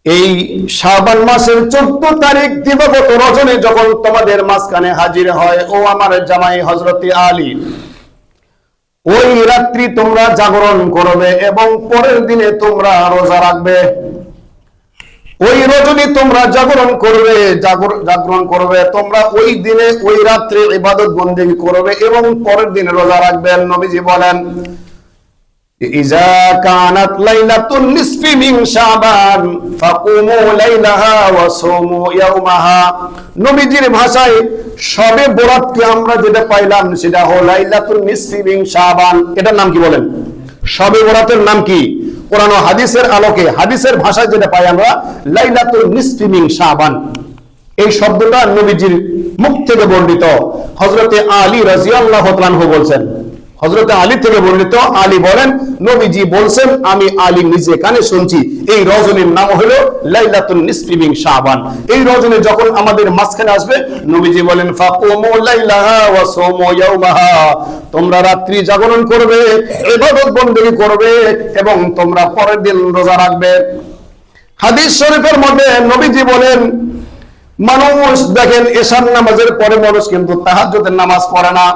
এই শাবান মাসের 14 তারিখ দিবাগত রজনী যখন তোমাদের মাঝখানে হাজির হয়, ও আমার জামাই হযরতে আলী, ওই রাত্রি তোমরা জাগরণ করবে এবং পরের দিনে তোমরা রোজা রাখবে। ওই রজনী তোমরা জাগরণ করবে তোমরা, ওই দিনে ওই রাত্রে ইবাদত বন্দেগী করবে এবং পরের দিনে রোজা রাখবেন। নবীজি বলেন, ইজা কানাত লাইলাতুন নিসফি মিন শাবান ফাকুমু লাইলাহা ওয়া সুমু ইয়াওমাহা। নবীজির ভাষায় শবে বরাতকে আমরা যেটা পাইলাম সেটা হলো লাইলাতুন নিসফি মিন শাবান। এটার নাম কি বলেন? শবে বরাতের নাম কি? কোরআন ও হাদিসের আলোকে, হাদিসের ভাষায় যেটা পাই আমরা লাইলাতুন নিসফি মিন শাবান। এই শব্দটা নবীজির মুখ থেকে বর্ণিত। হযরতে আলী রাদিয়াল্লাহু তাআলা আনহু বলছেন, হযরতে আলী থেকে বর্ণিত, আলী বলেন নবীজি বলছেন, আমি আলী নিজে কানে শুনছি, এই রজনীর নাম হলো লাইলাতুন নিসফি মিন শাবান। এই রজনী যখন আমাদের মাঝখানে আসবে, নবীজি বলেন ফাকুমু লাইলাহা ওয়া সুমু ইয়াওমাহা, তোমরা রাত্রি জাগরণ করবে, ইবাদত বন্দেগী করবে এবং তোমরা পরের দিন রোজা রাখবে। হাদিস শরীফের মধ্যে নবীজি বলেন, মানুষ দেখেন এশার নামাজের পরে মানুষ কিন্তু তাহাজ্জুদের নামাজ পড়ে না।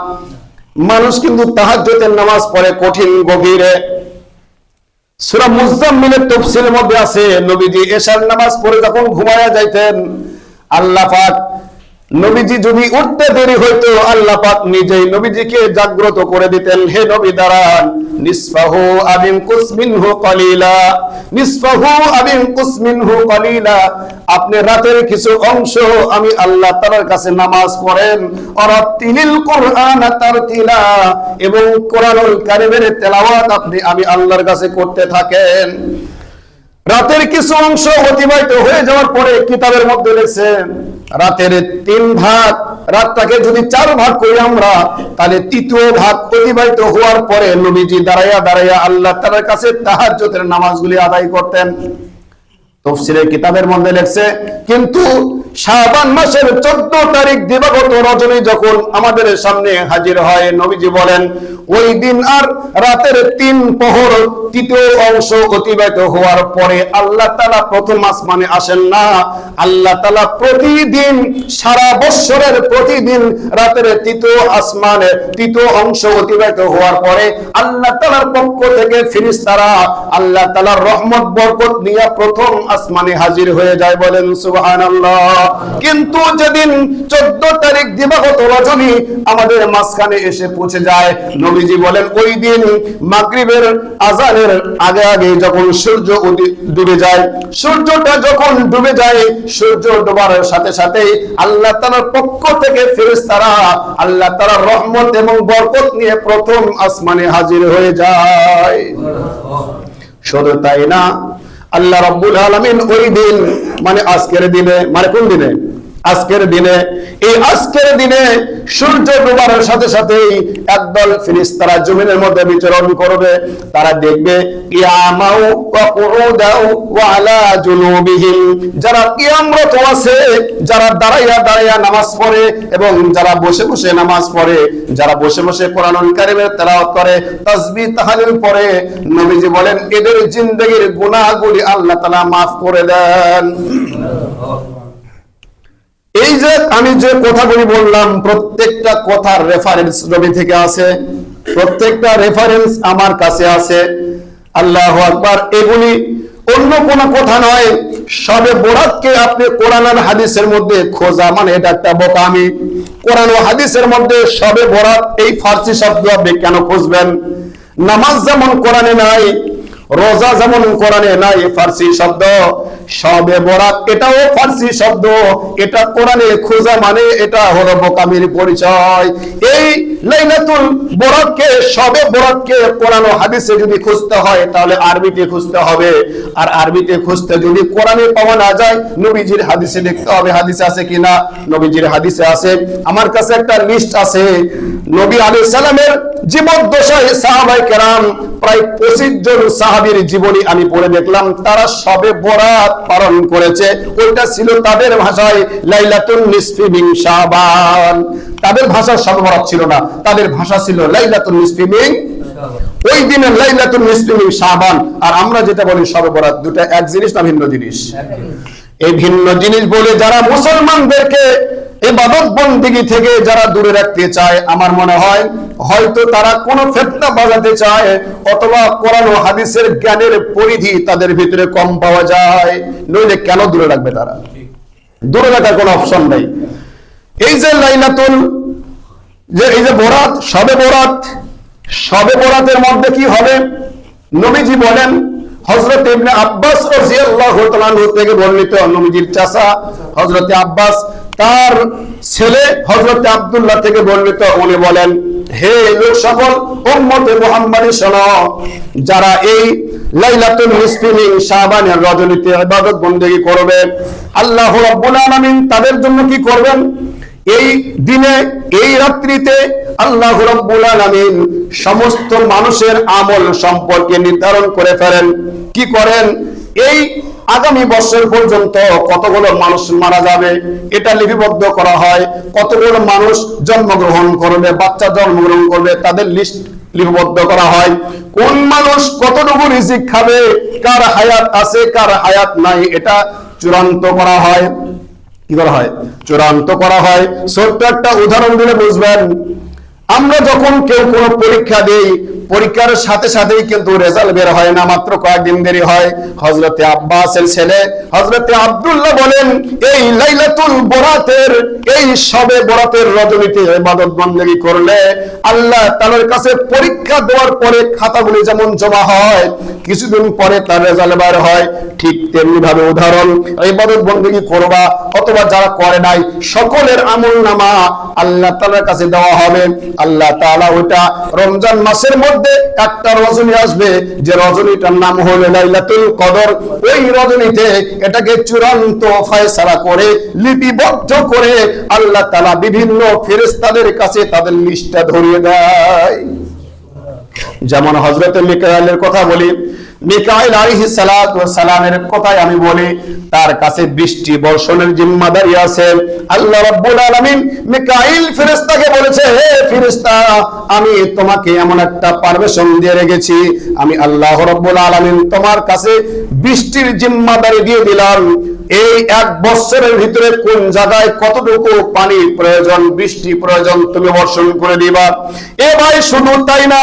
মানুষ কিন্তু তাহাজ্জুদের নামাজ পড়ে কঠিন গভীরে। সূরা মুজাম্মিলের তাফসীরের মধ্যে আছে, নবীজি এশার নামাজ পড়ে যখন ঘুমায়া যাইতেন, আল্লাহ পাক নবীজি যদি উঠতে দেরি হইতো, আল্লাহ পাক নিজেই নবীজিকে জাগ্রত করে দিতেন, হে নবী দাঁড়ান, নিসফাহু আবিন কুসমিনহু কলিলা, নিসফাহু আবিন কুসমিনহু কলিলা, আপনি রাতের কিছু অংশ আমি আল্লাহ তাআলার কাছে নামাজ পড়েন, অরাতিলিল কুরআন তারতিলা, এবং কোরআনুল কারীমের তেলাওয়াত আমি আল্লাহর কাছে করতে থাকেন। রাতের কিছু অংশ অতিবাহিত হয়ে যাওয়ার পরে কিতাবের মধ্যে লিখছেন, রাতের 3 ভাগ, রাতটাকে যদি 4 ভাগ করি আমরা, তাহলে 3য় ভাগ অতিবাহিত হওয়ার পরে নবীজি দাঁড়াইয়া আল্লাহ তাআলার কাছে তাহাজ্জুদের নামাজগুলি আদায় করতেন। তাফসীরের কিতাবের মধ্যে লেখছে, কিন্তু শাবান মাসের 14 তারিখ দিবাগত রজনী যখন আমাদের সামনে হাজির হয়, নবীজি বলেন ওই দিন আর রাতের 3 প্রহর 3য় অংশ অতিবাহিত হওয়ার পরে আল্লাহ তাআলা প্রথম আসমানে আসেন না। আল্লাহ তাআলা প্রতিদিন সারা বছরের প্রতিদিন রাতের 3য় আসমানে 3য় অংশ অতিবাহিত হওয়ার পরে আল্লাহ তাআলার পক্ষ থেকে ফেরেশতারা আল্লাহ তাআলার রহমত বরকত নিয়ে প্রথম আসমানে হাজির হয়ে যায়। বলেন সুবহানাল্লাহ। কিন্তু যেদিন 14 তারিখ দিবাগত রজনী আমাদের মাঝখানে এসে পৌঁছে যায়, নবীজি বলেন ওই দিন মাগরিবের আযানের আগে আগে যখন সূর্য ডুবে যায়, সূর্যটা যখন ডুবে যায়, সূর্য ডোবার সাথে সাথে আল্লাহ তাআলার পক্ষ থেকে ফেরেশতারা আল্লাহ তাআলার রহমত এবং বরকত নিয়ে প্রথম আসমানে হাজির হয়ে যায়। শুধু তাই না, আল্লাহ রাব্বুল আলামিন ওই দিন মানে আজকের দিনে, মানে কোন দিনে? আজকের দিনে, এই আজকের দিনে সূর্য ডোবার সাথে সাথেই একদল ফেরেশতারা জমিনের মধ্যে বিচরণ করবে। তারা দেখবে কিয়ামাউ ওয়া কুউদাউ ওয়া আলা জুনুবিহিম, যারা কিয়ামরত আছে, যারা দাঁড়াইয়া নামাজ পড়ে এবং যারা বসে বসে নামাজ পড়ে, যারা বসে বসে কোরআনুল কারীমের তেলাওয়াত করে, তাসবিহ তাহলিল পড়ে, নবীজি বলেন এদের জিন্দেগীর গুনাহগুলি আল্লাহ তাআলা মাফ করে দেন। এই যে আমি যে কথাগুলি বললাম, প্রত্যেকটা কথার রেফারেন্স নবী থেকে আছে, প্রত্যেকটা রেফারেন্স আমার কাছে আছে। আল্লাহু আকবার। এগুলি অন্য কোন কথা নয়। শবে বরাতকে আপনি কোরআন আর হাদিসের মধ্যে খোঁজা মানে এটা একটা বোকামি। কোরআন ও হাদিসের মধ্যে শবে বরাত এই ফার্সি শব্দ আপনি কেন খুঁজবেন? নামাজ যেমন কোরআনে নাই, রোজা যেমন কোরআনে নাই ফার্সি শব্দ, শবে বরাত এটাও ফার্সি শব্দ, এটা কোরআনে খোঁজা মানে এটা হলো বোকামির পরিচয়। এই লাইলাতুল বরাতকে, শবে বরাতকে কোরআন ও হাদিসে যদি খুঁজতে হয় তাহলে আরবিতে খুঁজতে হবে, আর আরবিতে খুঁজতে যদি কোরআনে পাওয়া না যায়, নবীজির হাদিসে দেখতে হবে হাদিসে আছে কিনা। নবীজির হাদিসে আছে, আমার কাছে একটা লিস্ট আছে। নবী আলাইহিস সালামের জীবদ্দশায় সাহাবায়ে কেরাম প্রায় 25 জন সাহাবীর জীবনী আমি পড়ে দেখলাম, তারা শবে বরাত পালন করেছে। ওইটা ছিল তাদের ভাষায় লাইলাতুন নিসফি মিন শাবান। তাদের ভাষা শবে বরাত ছিল না, তাদের ভাষা ছিল লাইলাতুন নিসফি মিন। ওই দিনে লাইলাতুল নিসফি মিন শাবান আর আমরা যেটা বলি শবে বরাত, দুটো এক জিনিস না ভিন্ন জিনিস? এই ভিন্ন জিনিস বলে যারা মুসলমানদেরকে ইবাদত বন্দেগী থেকে যারা দূরে রাখতে চায়, আমার মনে হয় হয়তো তারা কোনো ফিতনা বাজাতে চায়, অথবা কোরআন ও হাদিসের জ্ঞানের পরিধি তাদের ভিতরে কম পাওয়া যায়। নইলে কেন দূরে রাখবে তারা? দূরে রাখার কোনো অপশন নেই। এই যে লাইলাতুল, যে এই যে বরাত, শবে বরাতের মধ্যে কি হবে? নবীজি বলেন, হযরত ইবনে আব্বাস রাদিয়াল্লাহু তাআলা থেকে বর্ণিত, নবীজির চাচা হযরত আব্বাস তার ছেলে হযরত আব্দুল্লাহ থেকে বর্ণিত, উনি বলেন, হে লোক সকল উম্মতে মুহাম্মাদী শোনো, যারা এই লাইলাতুল নিসফি মিন শাবানের রজনীতে ইবাদত বন্দেগী করবে, আল্লাহ রাব্বুল আলামিন তাদের জন্য কি করবেন? এই দিনে, এই রাত্রিতে আল্লাহ রাব্বুল আলামিন সমস্ত মানুষের আমল সম্পর্কে নির্ধারণ করে ফেলেন। কি করেন? এই আগামী বছর পর্যন্ত কতগুলো মানুষ মারা যাবে এটা লিপিবদ্ধ করা হয়, কতগুলো মানুষ জন্মগ্রহণ করবে, বাচ্চা জন্মগ্রহণ করবে, তাদের লিস্ট লিপিবদ্ধ করা হয়। কোন মানুষ কতটুকু রিজিক খাবে, কার হায়াত আছে কার হায়াত নাই, এটা চূড়ান্ত করা হয়। কি করা হয়? চূড়ান্ত করা হয়। ছোট্ট একটা উদাহরণ দিলে বুঝবেন। আমরা যখন কেউ কোনো পরীক্ষা দেই, পরীক্ষার সাথে সাথেই কিন্তু রেজাল্ট বের হয় না, মাত্র কয়েকদিন দেরি হয়। হযরতে আব্বাসের ছেলে হযরতে আব্দুল্লাহ বলেন, এই লাইলাতুল বরাতের, এই শবে বরাতের রজনীতে ইবাদত বন্দেগী করলে আল্লাহ তাআলার কাছে পরীক্ষা দেওয়ার পরে খাতাগুলি যেমন জমা হয়, কিছুদিন পরে তার রেজাল্ট বের হয়, ঠিক তেমনি ভাবে উদাহরণ, ইবাদত বন্দেগী করবা অথবা যারা করে নাই সকলের আমলনামা আল্লাহ তাআলার কাছে দেওয়া হবে। আল্লাহ তাআলা ওটা রমজান মাসের মধ্যে একটা রজনী আসবে, যে রজনীটার নাম হলো লাইলাতুল কদর। ওই রজনীতে এটাকে চূড়ান্ত ফয়সালা করে, লিপিবদ্ধ করে আল্লাহ তাআলা বিভিন্ন ফেরেশতাদের কাছে তাদের লিস্টটা ধরিয়ে দেয়। যেমন হযরত মিকাইলের কথা বলি, মিকাইল আলাইহিস সালাতু ওয়াস সালামের কথাই আমি বলি, তার কাছে বৃষ্টি বর্ষণের জিম্মাদারি আছে। আল্লাহ রাব্বুল আলামিন মিকাইল ফেরেশতাকে বলেছে, হে ফেরেশতা, আমি তোমাকে এমন একটা পারমিশন দিয়ে রেখেছি, আমি আল্লাহ রাব্বুল আলামিন তোমার কাছে বৃষ্টির জিম্মাদারি দিয়ে দিলাম। এই এক বছরের ভিতরে কোন জায়গায় কতটুকু পানি প্রয়োজন, বৃষ্টি প্রয়োজন, তুমি বর্ষণ করে দিবা। এ ভাই শুধু তাই না,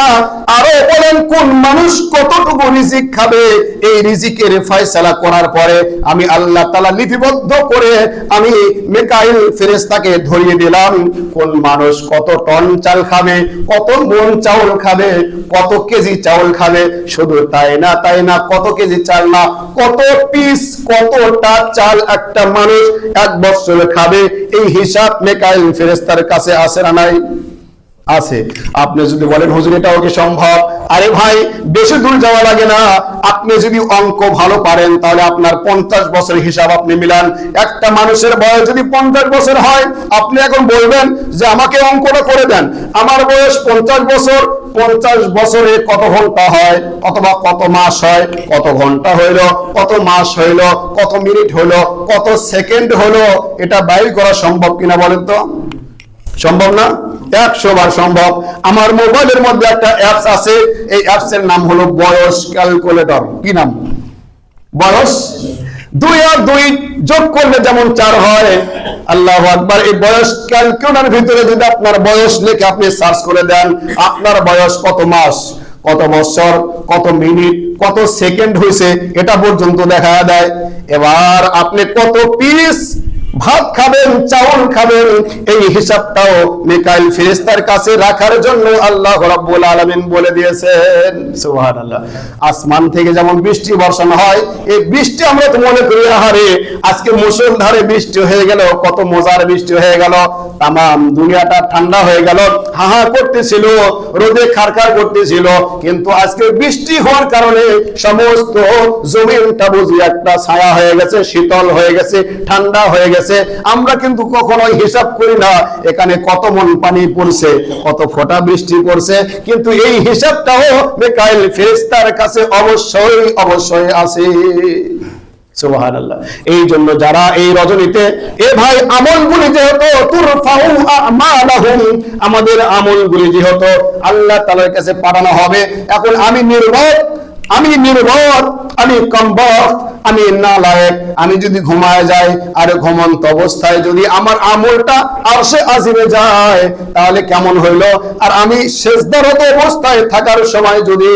আরো বলেন কোন মানুষ কতটুকু রিজিক খাবে, এই রিজিকের ফয়সালা করার পরে আমি আল্লাহ তাআলা লিপিবদ্ধ করে আমি মিকাইল ফেরেশতাকে ধরিয়ে দিলাম, কোন মানুষ কত টন চাল খাবে, কত মণ চাউল খাবে, কত কেজি চাউল খাবে। শুধু তাই না, কত কেজি চাল না, কত পিস, কতটা চাল একটা মানুষ এক বছরে খাবে, এই হিসাব মিকাইল ফেরেশতার কাছে আছে না নাই? আছে। আপনি যদি বলেন হুজুর এটাও কি সম্ভব, আরে ভাই বেশি দূর যাওয়া লাগে না, আপনি যদি অঙ্ক ভালো পারেন তাহলে আপনার 50 বছরের হিসাব আপনি মিলান। একটা মানুষের বয়স যদি 50 বছর হয়, আপনি এখন বলবেন যে আমাকে অঙ্কটা করে দেন, আমার বয়স 50 বছর, 50 বছরে কত ঘন্টা হয়, অথবা কত মাস হয়, কত ঘন্টা হইল, কত মাস হইল, কত মিনিট হইল, কত সেকেন্ড হলো, এটা বাইর করা সম্ভব কিনা বলেন তো? সম্ভব না? 100 বার সম্ভব। আমার মোবাইলের মধ্যে একটা অ্যাপস আছে, এই অ্যাপস এর নাম হলো বয়স ক্যালকুলেটর। কি নাম? বয়স। 2 আর 2 যোগ করলে যেমন 4 হয়। আল্লাহু আকবার। এই বয়স ক্যালকুলেটরের ভিতরে যদি আপনার বয়স লিখে আপনি সার্চ করে দেন, আপনার বয়স কত মাস, কত বছর, কত মিনিট, কত সেকেন্ড হয়েছে, এটা পর্যন্ত দেখা দেয়। এবার আপনি কত পিস ভাত খাবেন, চাউল খাবেন, এই হিসাবটাও মিকাইল ফেরেশতার কাছে রাখার জন্য আল্লাহ রাব্বুল আলামিন বলে দিয়েছেন। সুবহানাল্লাহ। আসমান থেকে যেমন বৃষ্টি বর্ষণ হয়, এই বৃষ্টি আমরা তো মনে করি আহারে আজকে মুষলধারে বৃষ্টি হয়ে গেল, কত মজার বৃষ্টি হয়ে গেল, তামাম দুনিয়াটা ঠান্ডা হয়ে গেল, হাহা করতেছিল, রোদে খারখার করতেছিল, কিন্তু আজকে বৃষ্টি হওয়ার কারণে সমস্ত জমিনটা বুঝি একটা ছায়া হয়ে গেছে, শীতল হয়ে গেছে, ঠান্ডা হয়ে গেছে। আমরা কিন্তু কখনোই হিসাব করি না এখানে কত মন পানি পড়ছে, কত ফোঁটা বৃষ্টি পড়ছে, কিন্তু এই হিসাবটাও মিকাইল ফেরেশতার কাছে অবশ্যই আছে। সুবহানাল্লাহ। এই জন্য যারা এই রজনীতে এ ভাই আমলগুলি যেহেতু তুরফাউ আমালাহুম, আমাদের আমলগুলি যেহেতু আল্লাহ তাআলার কাছে পাঠানো হবে। এখন আমি নির্বোধ, আমি কমবক্ত, আমি নালায়েক, আমি যদি ঘুমায় যাই আর ঘুমন্ত অবস্থায় যদি আমার আমলটা আরশে আজিমে যায় তাহলে কেমন হইলো? আর আমি সিজদারত অবস্থায় থাকার সময় যদি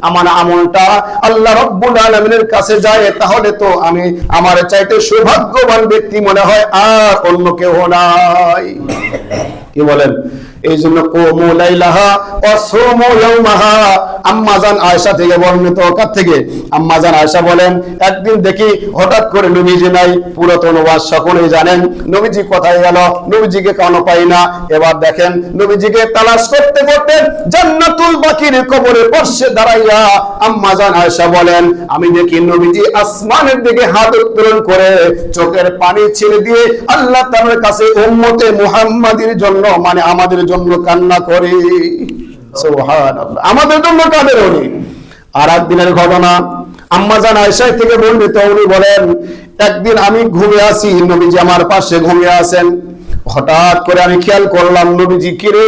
আমার আমলটা আল্লাহ রাব্বুল আলামিনের কাছে যায় তাহলে তো আমি আমার চাইতে সৌভাগ্যবান ব্যক্তি মনে হয় আর অন্য কেউ নাই। কি বলেন? এই জন্য কুমু লাইলাহা ওয়া সুমু ইয়াওমাহা। আম্মা জান আয়েশা থেকে বর্ণিত, কার থেকে? আম্মা জান আয়েশা বলেন, একদিন দেখি হঠাৎ করে নবীজি নাই। পুরাতন ওয়াজ সকলেই জানেন, নবীজি কোথায় গেল, নবীজিকে কেন পাই না। এবার দেখেন নবীজিকে তালাশ করতে করতে জান্নাতুল বাকির কবরে পাশে দাঁড়াইয়া আম্মা জান আয়েশা বলেন, আমি দেখি নবীজি আসমানের দিকে হাত উত্তোলন করে চোখের পানি ছেড়ে দিয়ে আল্লাহ তাআলার কাছে উম্মতে মুহাম্মাদির জন্য, মানে আমাদের জন্য কান্না করে। সুবহানাল্লাহ, আমাদের জন্য কাঁদে উনি। আর একদিনের ঘটনা আম্মা জান আয়েশা থেকে বর্ণিত, উনি বলেন, একদিন আমি ঘুমিয়ে আছি, নবীজি আমার পাশে ঘুমিয়ে আছেন। হঠাৎ করে আমি খেয়াল করলাম নবীজি কিরে,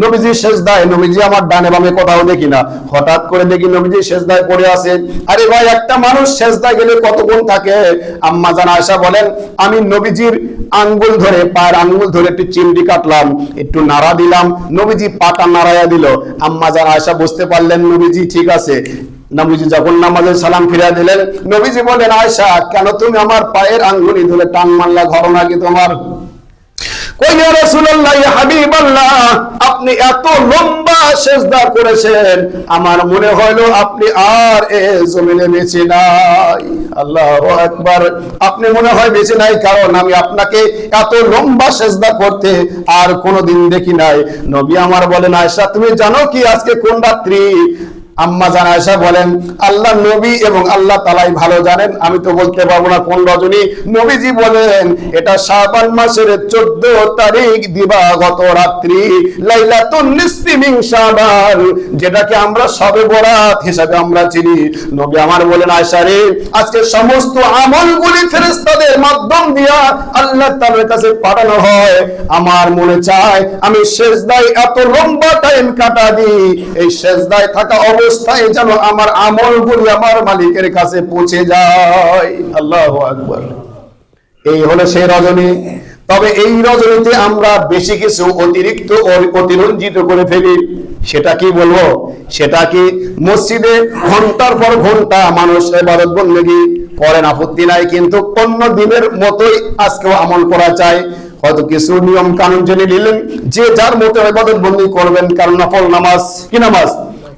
নবীজি সেজদায়, নবীজি আমার ডানে বামে কোথাও দেখি না। হঠাৎ করে দেখি নবীজি সেজদায় পড়ে আছে। আরে ভাই, একটা মানুষ সেজদায় গেলে কতক্ষণ থাকে? আম্মা জান আয়েশা বলেন, আমি নবীজির আঙ্গুল ধরে, পায়ের আঙ্গুল ধরে একটু চিমটি কাটলাম, একটু নাড়া দিলাম, নবীজি পাটা নাড়াইয়া দিল। আম্মা জান আয়েশা বুঝতে পারলেন নবীজি ঠিক আছে। নবীজি যখন নামাজের সালাম ফিরিয়ে দিলেন, নবীজি বলেন, আয়েশা কেন তুমি আমার পায়ের আঙ্গুলি ধরে টান মারলা, ঘটনা কি তোমার? কইয়া রাসূলুল্লাহ, ইয়া হাবিবাল্লাহ, আপনি এত লম্বা সিজদা করেছেন আমার মনে হলো আপনি আর এই জমিনে বেঁচে নাই। আল্লাহু আকবার। আপনি মনে হয় বেঁচে নাই, কারণ আমি আপনাকে এত লম্বা সিজদা করতে আর কোনোদিন দেখি নাই। নবী আমার বলেন, আয়েশা তুমি জানো কি আজকে কোন রাত্রি? আম্মা জান আয়েশা বলেন, আল্লাহ নবী এবং আল্লাহ তাআলাই ভালো জানেন, আমি তো বলতে পারবো না কোন রজনী। নবীজি বলেন, এটা শাবান মাসের 14 তারিখ দিবাগত রাত্রি, লাইলাতুন নিসফি মিন শাবান, যেটাকে আমরা শবে বরাত হিসাবে আমরা চিনি। নবী আমার বলেন, আয়েশা রে, আজকে সমস্ত আমলগুলি ফেরেশতাদের মাধ্যম দিয়া আল্লাহ তাআলার কাছে পাঠানো হয়। আমার মনে চায় আমি সিজদায় এত লম্বা টাইম কাটা দিই, এই সিজদায় থাকা অবস্থায় যেন আমার আমলগুলি আমার মালিকের কাছে পৌঁছে যায়। আল্লাহু আকবার। এই হলো সেই রজনী। তবে এই রজনীতে আমরা বেশি কিছু অতিরিক্ত অতিরঞ্জিত করে ফেলি। সেটা কি বলবো? সেটা কি মসজিদে ঘন্টার পর ঘন্টা মানুষ ইবাদত বন্দেগী করেন, আপত্তি নাই, কিন্তু অন্য দিনের মতোই আজকেও আমল করা চাই। হয়তো কিছু নিয়ম কানুন জেনে নিলেন, যে যার মতো ইবাদত বন্দেগী করবেন। কারণ নফল নামাজ, কি নামাজ?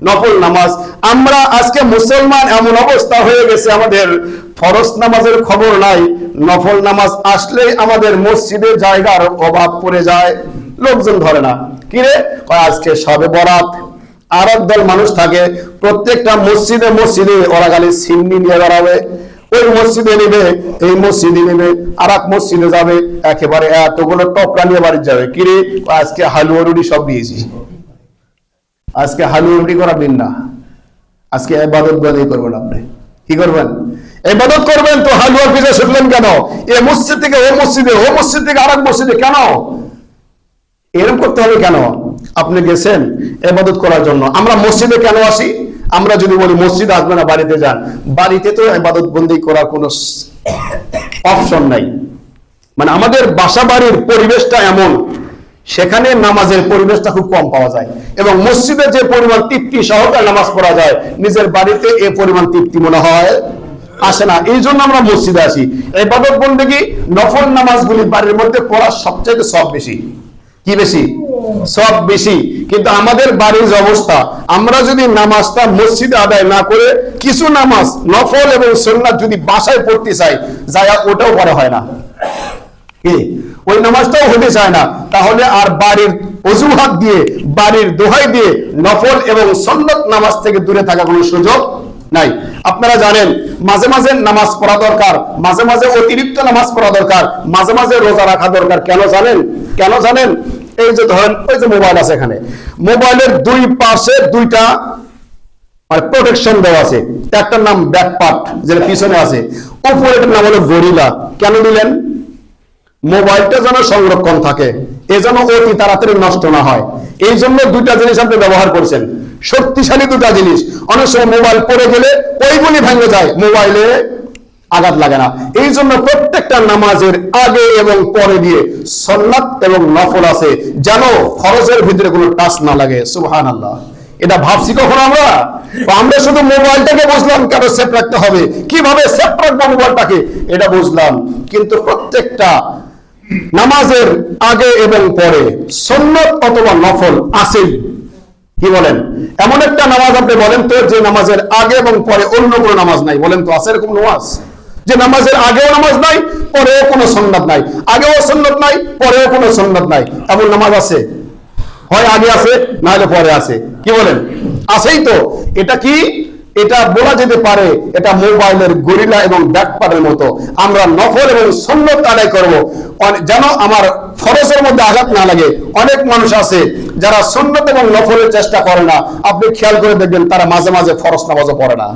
নফল নামাজ। আমরা আজকে মুসলমান এমন অবস্থা হয়ে গেছে, আমাদের ফরজ নামাজের খবর নাই। নফল নামাজ আসলে আমাদের মসজিদে জায়গার অভাব পড়ে যায়, লোকজন ধরে না। কিরে, আজকে শবে বরাত, আর একদল মানুষ থাকে প্রত্যেকটা মসজিদে মসজিদে ওরা খালি সিন্নি নিয়ে দাঁড়াবে, ওই মসজিদে নেবে, এই মসজিদে নেবে, আর এক মসজিদে যাবে, একেবারে এতগুলো টপরা নিয়ে বাড়ি যাবে। কিরে, আজকে হালুয়া রুটি সব দিয়েছি, আজকে হালুয়া রুটি করাবেন না, আজকে ইবাদত বন্দেগী করবেন। আপনি কি করবেন? ইবাদত করবেন তো হালুয়ার পিছে ছুটলেন কেন? এই মসজিদ থেকে ও মসজিদে, ও মসজিদ থেকে আরেক মসজিদে, কেন এরকম করতে হবে? কেন? আপনি গেছেন ইবাদত করার জন্য। আমরা মসজিদে কেন আসি? আমরা যদি বলি মসজিদে আসবে না, বাড়িতে যান, বাড়িতে তো ইবাদত বন্দেগী করার কোনো অপশন নাই। মানে আমাদের বাসা বাড়ির পরিবেশটা এমন, সেখানে নামাজের পরিবেশটা খুব কম পাওয়া যায়, এবং মসজিদে যে পরিমাণ তৃপ্তি সহকারে নামাজ পড়া যায়, নিজের বাড়িতে এ পরিমাণ তৃপ্তি মনে হয় আসে না। এই জন্য আমরা মসজিদে আসি। ইবাদত বন্দেগী নফল নামাজগুলি বাড়ির মধ্যে পড়ার সবচেয়ে সব বেশি। কি বেশি? সব বেশি। কিন্তু আমাদের বাড়ির যে অবস্থা, আমরা যদি নামাজটা মসজিদে আদায় না করে কিছু নামাজ নফল এবং সুন্নাত যদি বাসায় পড়তে চাই, যায় ওটাও করা হয় না, কি ওই নামাজটাও হতে চায় না। তাহলে আর বাড়ির অজুহাত দিয়ে, বাড়ির দোহাই দিয়ে নফল এবং সুন্নাত নামাজ থেকে দূরে থাকার কোনো সুযোগ নাই। আপনারা জানেন মাঝে মাঝে নামাজ পড়া দরকার, মাঝে মাঝে অতিরিক্ত নামাজ পড়া দরকার, মাঝে মাঝে রোজা রাখা দরকার। কেন জানেন? কেন জানেন? এই যে ধরেন, ওই যে মোবাইল আছে, এখানে মোবাইলের দুই পাশে দুইটা প্রোটেকশন দেওয়া আছে। একটার নাম ব্যাক পার্ট, যেটা পিছনে আছে, উপরের নাম হলো গরিলা। কেন দিলেন? মোবাইলটা যেন সংরক্ষণ থাকে, এ যেন অতি তাড়াতাড়ি নষ্ট না হয়, এই জন্য দুইটা জিনিস আপনি ব্যবহার করছেন, শক্তিশালী দুটা জিনিস। অনেক সময় মোবাইল পড়ে গেলে ওইগুলি ভেঙে যায়, মোবাইলে আঘাত লাগে না। এই জন্য প্রত্যেকটা নামাজের আগে এবং পরে দিয়ে সুন্নাত এবং নফল আছে, যেন ফরজের ভিতরে কোনো টাচ না লাগে। সুবহানাল্লাহ। এটা ভাবছি কখন আমরা? আমরা শুধু মোবাইলটাকে বুঝলাম কেন সেফ রাখতে হবে, কিভাবে সেফ রাখবো মোবাইলটাকে, এটা বুঝলাম। কিন্তু প্রত্যেকটা নামাজের আগে এবং পরে সুন্নাত অথবা নফল আছেই। কি বলেন? এমন একটা নামাজ আপনি বলেন তো যে নামাজের আগে এবং পরে অন্য কোনো নামাজ নাই, বলেন তো আছে এরকম নামাজ? যে নামাজের আগেও নামাজ নাই, পরেও কোনো সুন্নাত নাই, আগেও সুন্নাত নাই, পরেও কোনো সুন্নাত নাই, এমন নামাজ আছে? হয় আগে আছে, না হলে পরে আছে। কি বলেন? আছেই তো। এটা কি? এটা বলা যেতে পারে এটা মোবাইলের গরিলা এবং ব্যাকপারের মতো। আমরা নফল এবং সুন্নাত আদায় করব যেন আমার ফরজের মধ্যে আঘাত না লাগে। অনেক মানুষ আছে যারা সুন্নাত এবং নফলের চেষ্টা করে না, আপনি খেয়াল করে দেখবেন তারা মাঝে মাঝে ফরজ নামাজও পড়ে না।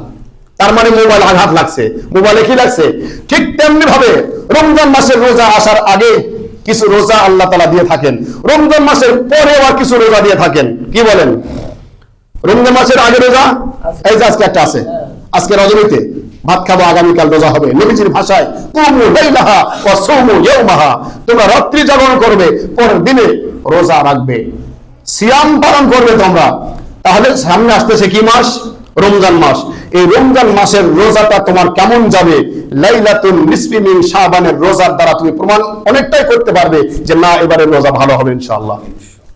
তার মানে মোবাইল আঘাত লাগছে, মোবাইলে কি লাগছে? ঠিক তেমনি ভাবে রমজান মাসের রোজা আসার আগে কিছু রোজা আল্লাহ তাআলা দিয়ে থাকেন, রমজান মাসের পরে আবার কিছু রোজা দিয়ে থাকেন। কি বলেন? রমজান মাসের আগে রোজা, এই যে আজকে একটা আছে, আজকে রজনীতে ভাত খাবো, আগামীকাল রোজা হবে। নবীজির ভাষায় কুমু লাইলাহা ওয়া সুমু ইয়াওমাহা, তোমরা রাত্রি জাগরণ করবে, পরের দিনে রোজা রাখবে, সিয়াম পালন করবে তোমরা। তাহলে সামনে আসতেছে কি মাস? রমজান মাস। এই রমজান মাসের রোজাটা তোমার কেমন যাবে, লাইলাতুন নিসফি মিন শাবানের রোজার দ্বারা তুমি প্রমাণ অনেকটাই করতে পারবে যে না, এবারে রোজা ভালো হবে ইনশাআল্লাহ।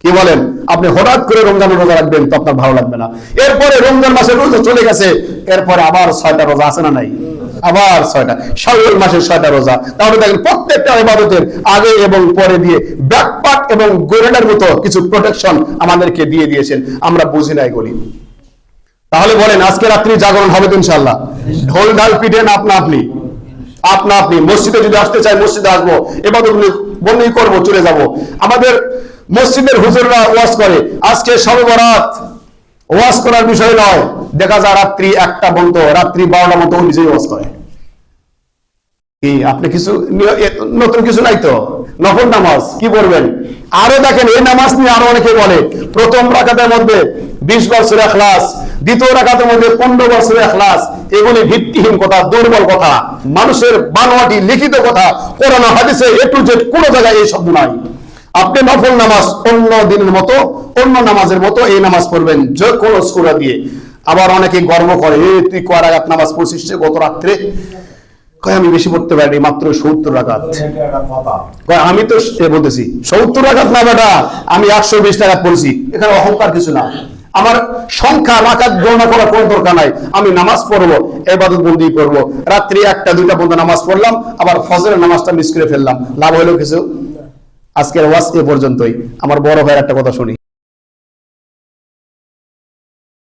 কি বলেন? আপনি হঠাৎ করে রমজানের রোজা রাখবেন তো আপনার ভালো লাগবে না। এরপরে রমজান মাসের রোজা চলে গেছে, এরপরে আবার 6টা রোজা আছে না নাই? আবার 6টা, শাওয়াল মাসের 6টা রোজা। তাহলে দেখেন প্রত্যেকটা ইবাদতের আগে এবং পরে দিয়ে ব্যাকপাট এবং গোরেলার মতো কিছু প্রোটেকশন আমাদেরকে দিয়ে দিয়েছেন, আমরা বুঝি না এগুলি। তাহলে বলেন আজকে রাত্রি জাগরণ হবে তো ইনশাআল্লাহ? ঢোল ঢাল পিটেন আপনা আপনি। মসজিদে যদি আসতে চাই মসজিদে আসবো, ইবাদতগুলি বন্ধই করবো, চলে যাব। আমাদের মসজিদের হুজুররা ওয়াজ করে, আজকে শবে বরাত, ওয়াজ করার বিষয় নয়। দেখা যায় রাত্রি 1টা পর্যন্ত, রাত্রি 12টা পর্যন্ত নিজেই ওয়াজ করে। কি আপনি কিছু নতুন কিছু নাই তো? নফল নামাজ কি পড়বেন? আরো দেখেন এই নামাজ নিয়ে আরো অনেকে বলে প্রথম রাকাতের মধ্যে 20 বার সূরা ইখলাস, দ্বিতীয় রাকাতের মধ্যে 15 বার সূরা ইখলাস। এগুলি ভিত্তিহীন কথা, দুর্বল কথা, মানুষের বানোয়াটি লিখিত কথা। কোরআন হাদিসে এ টু জেড কোনো জায়গায় এই শব্দ নাই। আপনি নফল নামাজ অন্য দিনের মতো, অন্য নামাজের মতো এই নামাজ পড়বেন যে কোনো সূরা দিয়ে। আবার অনেকে গর্ব করে, তুই কয় রাকাত নামাজ পড়ছিস গত রাত্রে? কয় আমি বেশি পড়তে পারি, মাত্র 70 রাকাত। কয় আমি তো বলতেছি 70 রাকাত না বেটা, আমি 120 রাকাত পড়ছি। এখানে অহংকার কিছু না, আমার সংখ্যা রাকাত গণনা করার কোনো দরকার নাই। আমি নামাজ পড়বো, ইবাদত বন্দি করবো, রাত্রি 1টা 2টা পর্যন্ত নামাজ পড়লাম, আবার ফজরের নামাজটা মিস করে ফেললাম, লাভ হলো কিছু? আজকের ওয়াজ এ পর্যন্তই। আমার বড় ভাইয়ের একটা কথা শুনি।